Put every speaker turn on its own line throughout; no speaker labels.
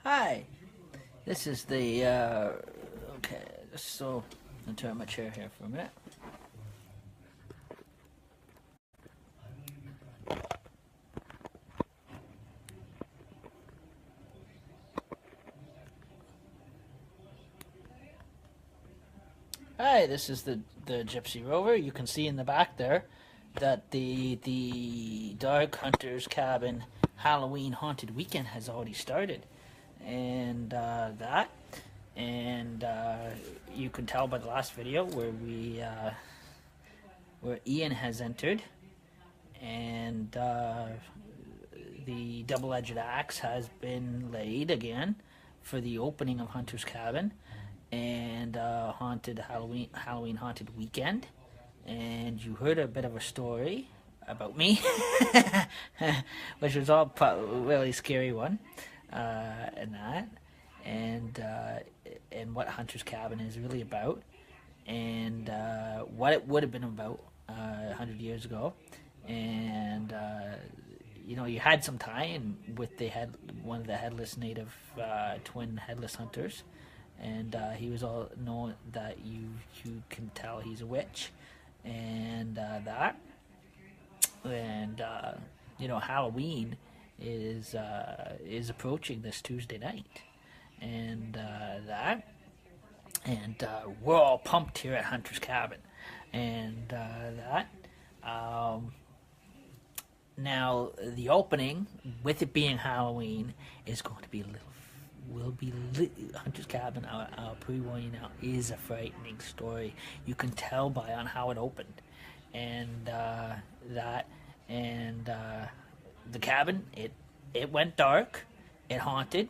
Hi, this is the, okay, so, I'm gonna turn my chair here for a minute. Hi, this is the Gypsy Rover. You can see in the back there that the Dark Hunters Cabin Halloween Haunted Weekend has already started. And, you can tell by the last video where Ian has entered, and the double-edged axe has been laid again for the opening of Hunter's Cabin and haunted Halloween haunted weekend. And you heard a bit of a story about me, which was all really scary one, and that, and what Hunter's Cabin is really about, and what it would have been about 100 years ago, and you had some tie-in with one of the headless native twin headless hunters, and he was all known that you can tell he's a witch, and that, and Halloween is approaching this Tuesday night, and that, and we're all pumped here at Hunter's Cabin, and that. Now the opening, with it being Halloween, is going to be Hunter's Cabin. I'll pre-warn you now, is a frightening story. You can tell on how it opened, and that, and the cabin, it went dark, it haunted,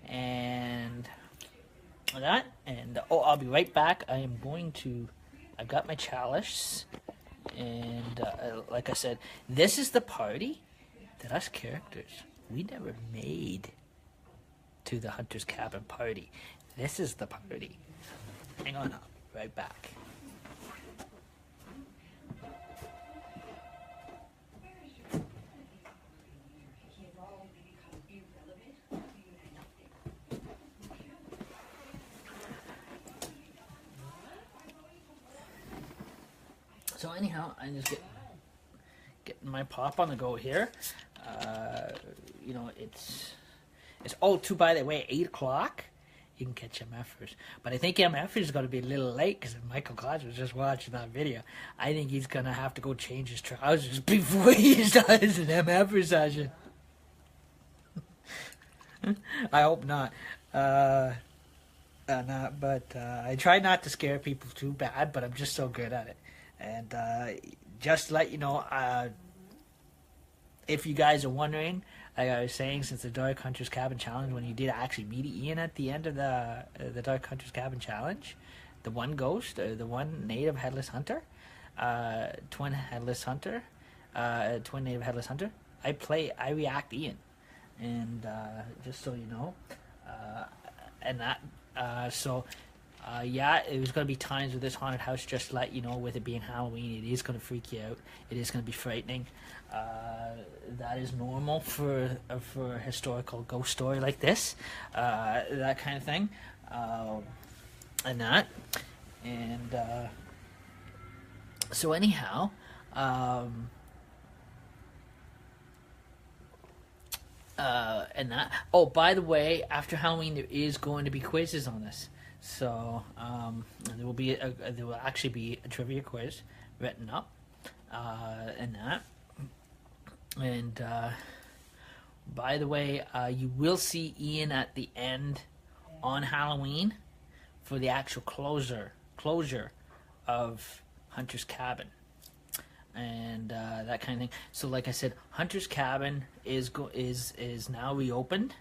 and that, and I'll be right back. I've got my chalice, and like I said, this is the party that us characters, we never made to the Hunter's Cabin party. This is the party. Hang on, I'll be right back. So anyhow, I just getting my pop on the go here. It's all too, by the way, 8 o'clock. You can catch MFers. But I think MFers is going to be a little late because Michael Klotz was just watching that video. I think he's going to have to go change his trousers before he starts an MFer session. I hope not. But I try not to scare people too bad, but I'm just so good at it. And just to let you know, if you guys are wondering, like I was saying, since the Dark Hunters Cabin Challenge, when you did actually meet Ian at the end of the Dark Hunters Cabin Challenge, the one ghost, the one native headless hunter, twin native headless hunter, I react Ian, and just so you know, and that, yeah, it was going to be times with this haunted house, just to let you know, with it being Halloween, it is going to freak you out. It is going to be frightening. That is normal for a historical ghost story like this, that kind of thing, and that. And so anyhow, and that. Oh, by the way, after Halloween, there is going to be quizzes on this. So there will actually be a trivia quiz written up, and that. And by the way, you will see Ian at the end on Halloween for the actual closure of Hunter's Cabin, and that kind of thing. So, like I said, Hunter's Cabin is now reopened.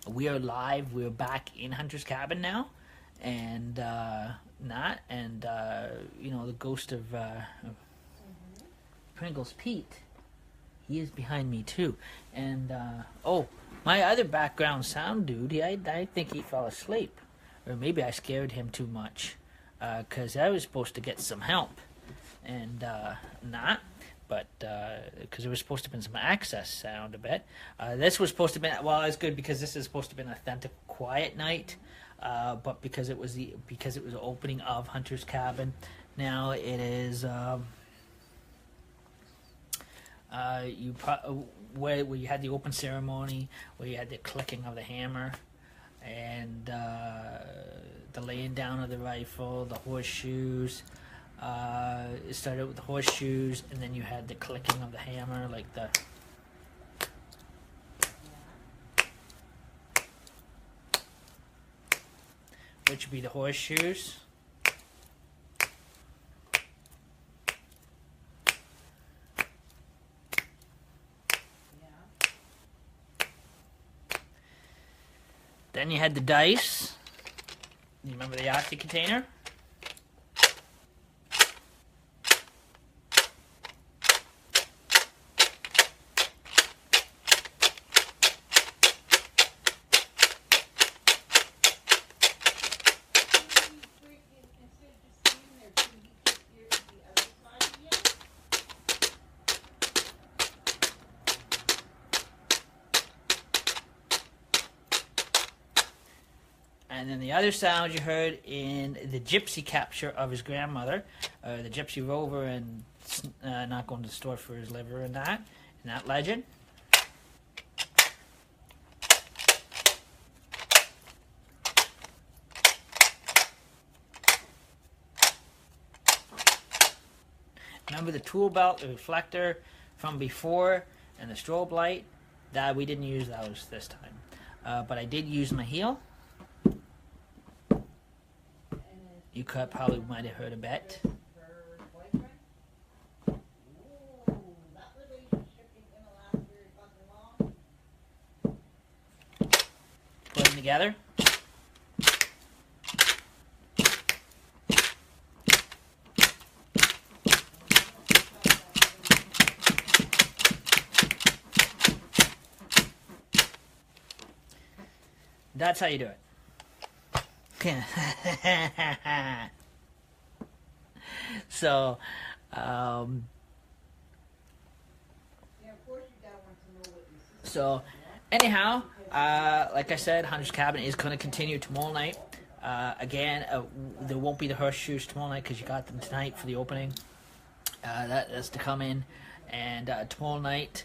We are live. We're back in Hunter's Cabin now, and the ghost of Pringles Pete, he is behind me too. And my other background sound dude, I think he fell asleep, or maybe I scared him too much, because I was supposed to get some help, and not. but because there was supposed to have been some access sound a bit. This was supposed to have been, well, it's good because this is supposed to have been an authentic quiet night, but because it was the opening of Hunter's Cabin, now it is where you had the open ceremony, where you had the clicking of the hammer, and the laying down of the rifle, the horseshoes. It started with the horseshoes, and then you had the clicking of the hammer, like the. Which would be the horseshoes. Then you had the dice. You remember the Yahtzee container? And then the other sound you heard in the gypsy capture of his grandmother, the gypsy rover, and not going to the store for his liver, and that legend. Remember the tool belt, the reflector from before, and the strobe light? That we didn't use those this time, but I did use my heel. You probably might have heard a bit. Put them together. That's how you do it. So, anyhow, like I said, Hunter's Cabin is going to continue tomorrow night. Again, there won't be the horseshoes tomorrow night because you got them tonight for the opening. That's to come in, and tomorrow night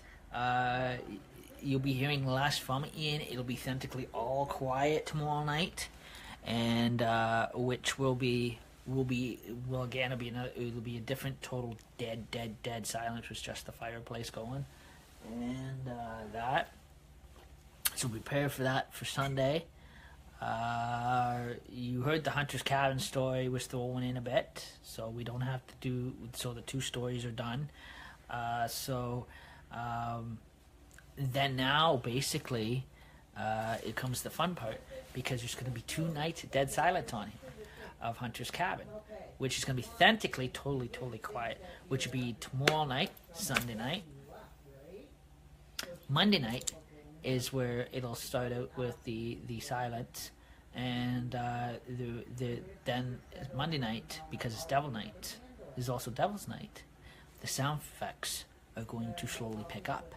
you'll be hearing less from Ian. It'll be authentically all quiet tomorrow night. And which will be a different total dead silence with just the fireplace going, and that. So prepare for that for Sunday. You heard the Hunter's Cabin story was thrown in a bit, so we don't have to do. So the two stories are done. Then now basically. It comes the fun part, because there's going to be 2 nights of dead silence on here of Hunter's Cabin, which is going to be authentically totally quiet, which would be tomorrow night, Sunday night. Monday night is where it'll start out with the silence, and then Monday night, because it's Devil Night, is also Devil's Night. The sound effects are going to slowly pick up.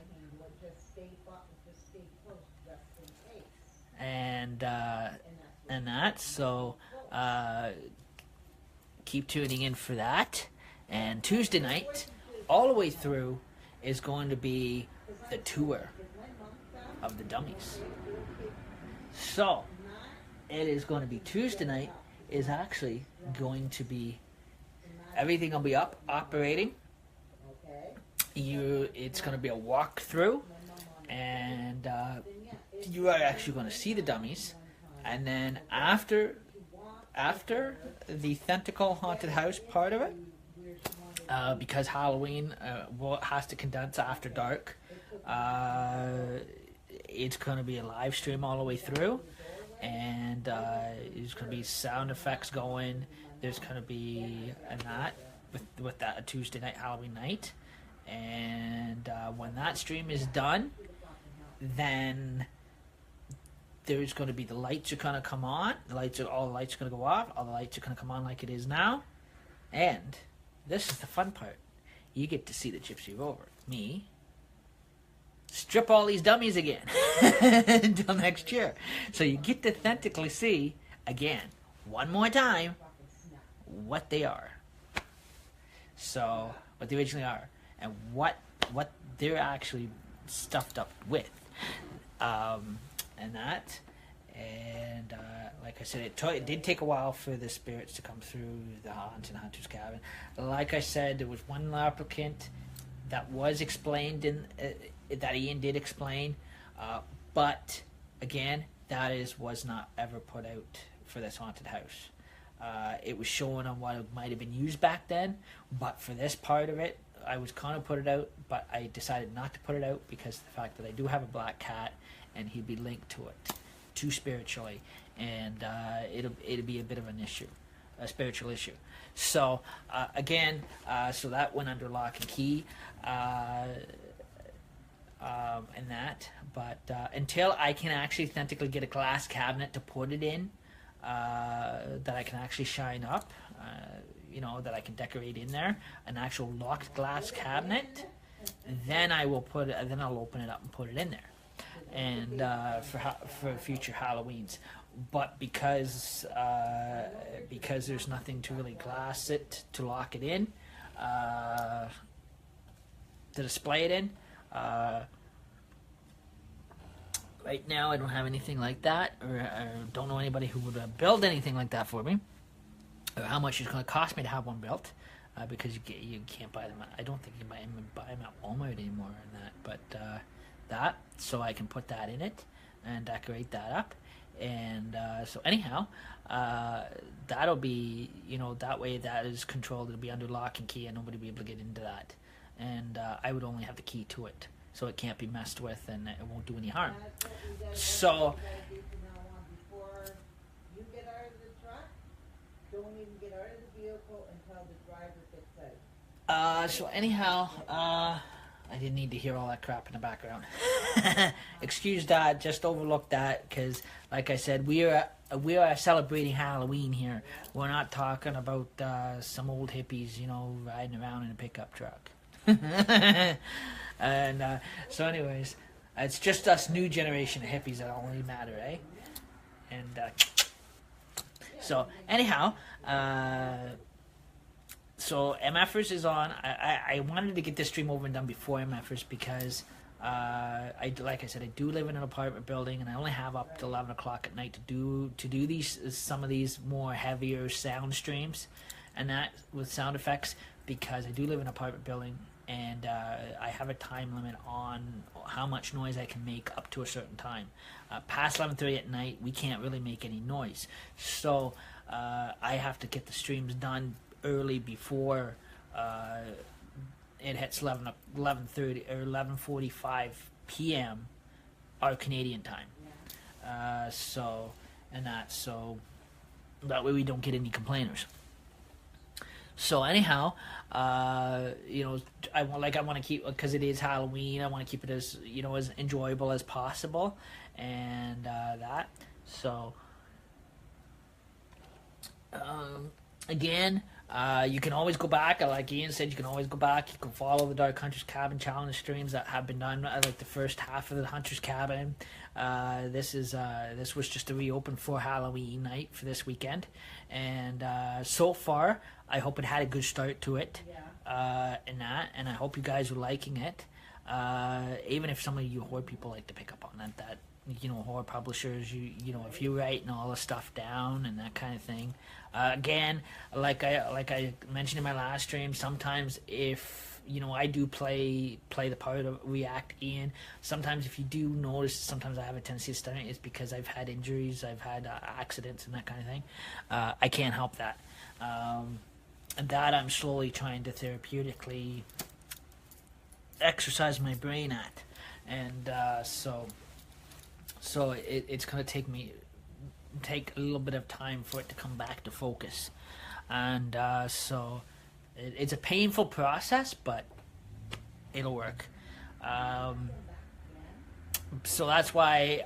And that, so keep tuning in for that. And Tuesday night, all the way through, is going to be the tour of the dummies. So it is going to be Tuesday night is actually going to be, everything will be up, operating. It's going to be a walkthrough, and you are actually going to see the dummies, and then after the authentical haunted house part of it, because Halloween has to condense after dark, it's going to be a live stream all the way through, and there's going to be sound effects going. There's going to be with that Tuesday night, Halloween night, and when that stream is done, then there's going to be the lights are going to come on. All the lights are going to go off. All the lights are going to come on like it is now. And this is the fun part. you get to see the Gypsy Rover. Me, strip all these dummies again until next year. So you get to authentically see, again, one more time, what they are. So, what they originally are. And what they're actually stuffed up with. And that. And like I said, it did take a while for the spirits to come through the haunted hunter's cabin. Like I said, there was one applicant that was explained in that Ian did explain, but again, was not ever put out for this haunted house. It was showing on what it might have been used back then, but for this part of it, I was going to put it out, but I decided not to put it out because of the fact that I do have a black cat, and he'd be linked to it, too spiritually, and it'll be a bit of an issue, a spiritual issue. So again, so that went under lock and key, and that. But until I can actually authentically get a glass cabinet to put it in, that I can actually shine up, that I can decorate in there, an actual locked glass cabinet, then I will then I'll open it up and put it in there, and for future Halloweens. But because there's nothing to really glass it to lock it in, to display it in, right now I don't have anything like that, or don't know anybody who would build anything like that for me, or how much it's going to cost me to have one built, because you can't buy them. I don't think you can buy them at Walmart anymore, and that. But that, so I can put that in it and decorate that up, and so anyhow, that'll be, that way that is controlled. It'll be under lock and key, and nobody will be able to get into that, and I would only have the key to it, so it can't be messed with, and it won't do any harm. So.
Don't even get out of the vehicle until the driver gets out.
So anyhow, I didn't need to hear all that crap in the background. Excuse that, just overlooked that, because like I said, we are celebrating Halloween here. We're not talking about some old hippies, riding around in a pickup truck. And so anyways, it's just us new generation of hippies that only matter, eh? And so anyhow, so MFers is on. I wanted to get this stream over and done before MFers because like I said, I do live in an apartment building, and I only have up to 11 o'clock at night to do some of these more heavier sound streams, and that with sound effects, because I do live in an apartment building, and I have a time limit on how much noise I can make up to a certain time. Past 11:30 at night, we can't really make any noise. So I have to get the streams done early before it hits 11:30 or 11:45 p.m. our Canadian time. So that way we don't get any complainers. So anyhow, I want to keep, because it is Halloween, I want to keep it as as enjoyable as possible, and that. So again, you can always go back. Like Ian said, you can always go back. You can follow the Dark Hunter's Cabin challenge streams that have been done. Like the first half of the Hunter's Cabin. This was just a reopen for Halloween night for this weekend, and so far, I hope it had a good start to it. Yeah. And I hope you guys are liking it. Even if some of you horror people like to pick up on that horror publishers, if you're writing all the stuff down and that kind of thing. Again, like I mentioned in my last stream, sometimes if I do play the part of React Ian, sometimes if you do notice, sometimes I have a tendency to stutter, it's because I've had injuries, I've had accidents and that kind of thing. I can't help that. And that I'm slowly trying to therapeutically exercise my brain at, and so it's going to take a little bit of time for it to come back to focus, and so it's a painful process, but it'll work. So that's why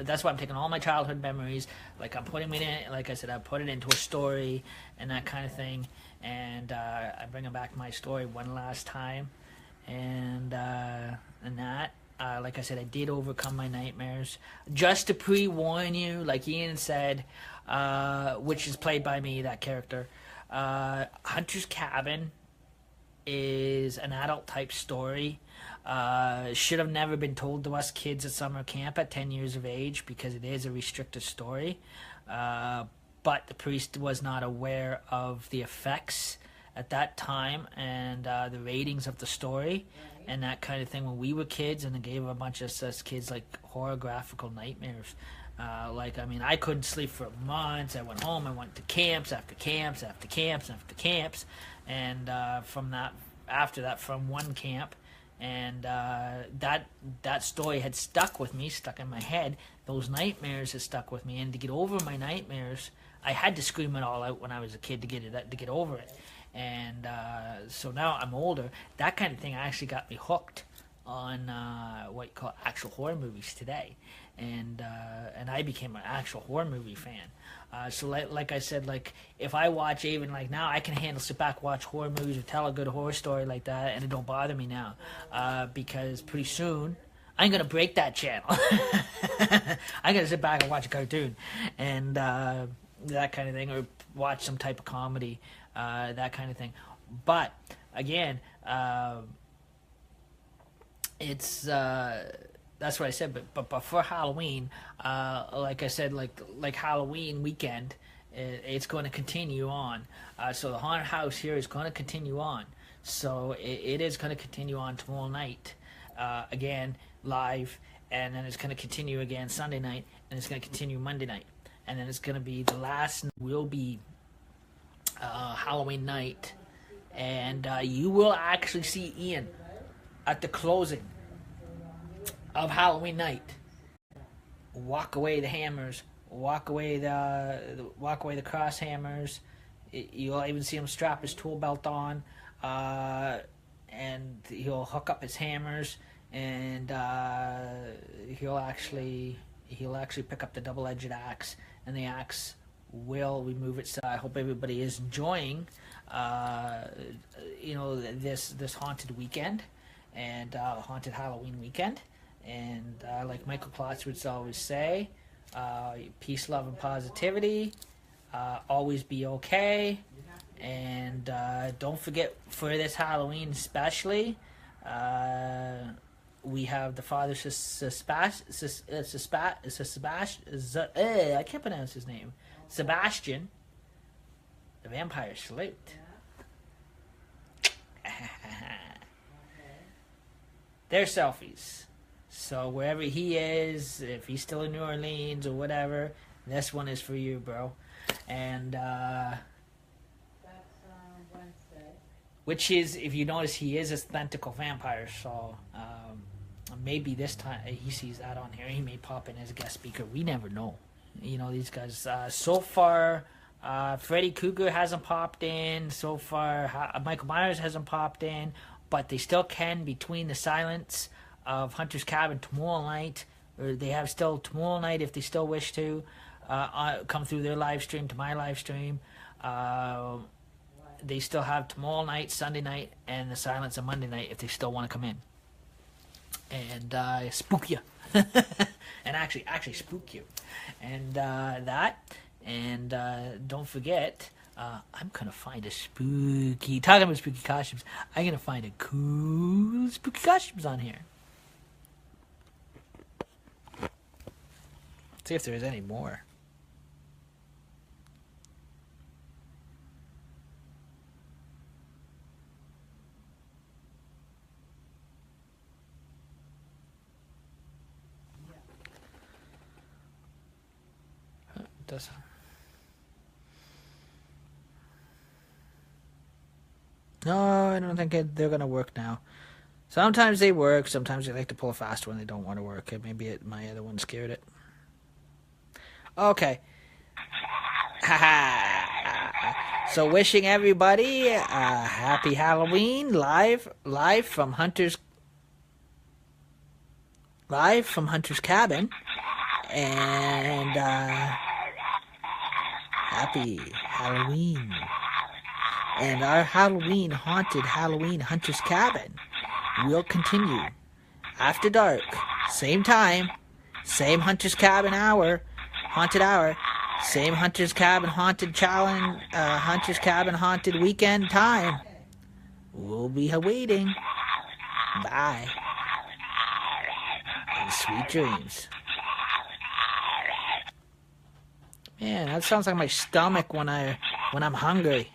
that's why I'm taking all my childhood memories, like I'm putting it in, like I said, I put it into a story and that kind of thing, and I'm bringing back my story one last time, and that. Like I said, I did overcome my nightmares. Just to pre-warn you, like Ian said, which is played by me, that character, Hunter's Cabin is an adult type story. Should have never been told to us kids at summer camp at 10 years of age because it is a restricted story. But the priest was not aware of the effects at that time and the ratings of the story and that kind of thing when we were kids, and it gave a bunch of us kids like horror-graphical nightmares. I couldn't sleep for months. I went home. I went to camps after camps after camps after camps, and after that, from one camp, and that story had stuck with me, stuck in my head. Those nightmares had stuck with me, and to get over my nightmares, I had to scream it all out when I was a kid to get over it. And so now I'm older. That kind of thing actually got me hooked on what you call actual horror movies today, and I became an actual horror movie fan. So like I said, like if I watch even like now, I can handle sit back, watch horror movies, or tell a good horror story like that, and it don't bother me now, because pretty soon I'm gonna break that channel. I'm gonna sit back and watch a cartoon, and that kind of thing, or watch some type of comedy, that kind of thing. But again, it's that's what I said. But for Halloween, like I said, like Halloween weekend, it's going to continue on. So the haunted house here is going to continue on. So it is going to continue on tomorrow night, again live, and then it's going to continue again Sunday night, and it's going to continue Monday night, and then it's going to be the last will be Halloween night, and you will actually see Ian at the closing of Halloween night. Walk away the hammers, walk away the cross hammers. You'll even see him strap his tool belt on, and he'll hook up his hammers, and he'll actually pick up the double-edged axe, and the axe will remove it. So I hope everybody is enjoying, this haunted weekend and haunted Halloween weekend. And like Michael Klotz would always say, peace, love, and positivity. Always be okay. And don't forget, for this Halloween especially, we have the Father I can't pronounce his name. Sebastian, the Vampire Salute. They're selfies. So wherever he is, if he's still in New Orleans or whatever, this one is for you, bro. And
That's Wednesday.
which is, if you notice, he is a tentacle vampire. So maybe this time he sees that on here. He may pop in as a guest speaker. We never know. You know, these guys. So far, Freddy Krueger hasn't popped in. So far, Michael Myers hasn't popped in. But they still can, between the silence of Hunter's Cabin tomorrow night, or they have still tomorrow night if they still wish to come through their live stream to my live stream. They still have tomorrow night, Sunday night, and the silence on Monday night if they still want to come in and spook you, and actually spook you, and that, and don't forget. I'm gonna find a spooky. Talking about spooky costumes, I'm gonna find a cool spooky costumes on here. See if there is any more. It does. No, I don't think they're gonna work now. Sometimes they work. Sometimes they like to pull a fast one. They don't want to work. Maybe my other one scared it. Okay. So wishing everybody a happy Halloween live from Hunter's live from Hunter's Cabin, and happy Halloween. And our haunted Halloween Hunter's Cabin will continue after dark, same time, same Hunter's Cabin hour, haunted hour, same Hunter's Cabin haunted challenge, Hunter's Cabin haunted weekend time. We'll be waiting. Bye. And sweet dreams. Man, that sounds like my stomach when I'm hungry.